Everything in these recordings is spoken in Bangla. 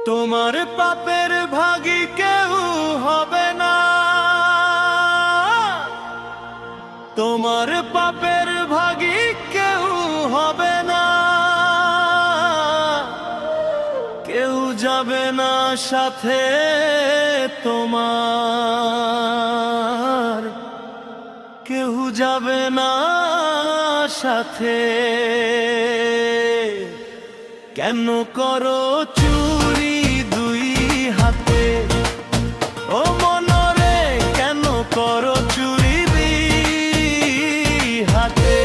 তোমার পাপের ভাগী কেউ হবে না, তোমার পাপের ভাগী কেউ হবে না, কেউ যাবে না সাথে তোমার, কেউ যাবে না সাথে। কেন করো চুরি দুই হাতে, ও মনরে কেন করো চুরি দুই হাতে।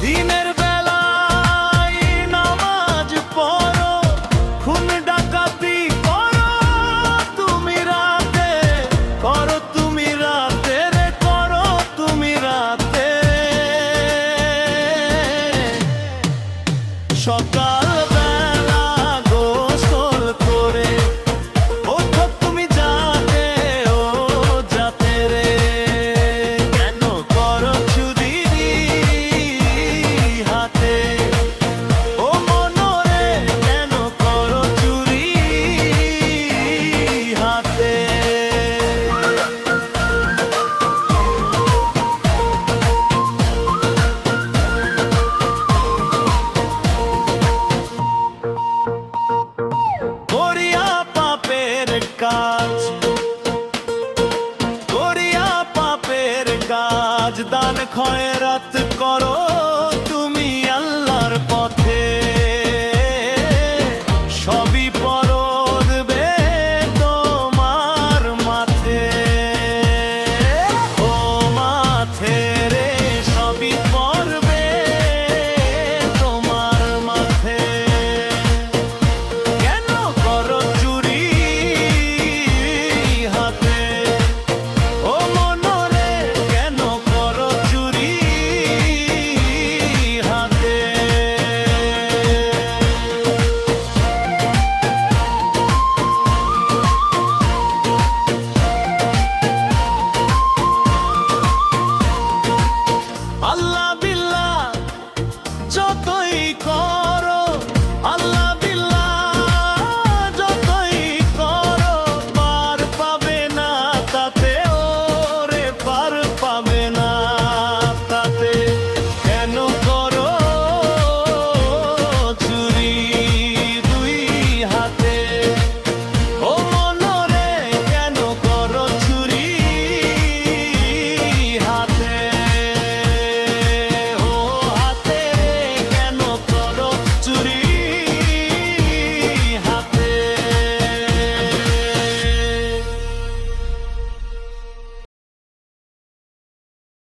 দিনের বেলায় নামাজ পড়ো, খুন ডাকাতি করো তুমি রাতে, করো তুমি রাতে রে, করো তুমি রাতে। সকাল বেলা গোসল করে ওঠো তুমি যাতে, ও যাতে রে। কেন করো চুরি হাতে, ও মনরে কেন করো চুরি হাতে। করিয়া পাপের কাজ, করিয়া পাপের কাজ, দান খয়রাত করো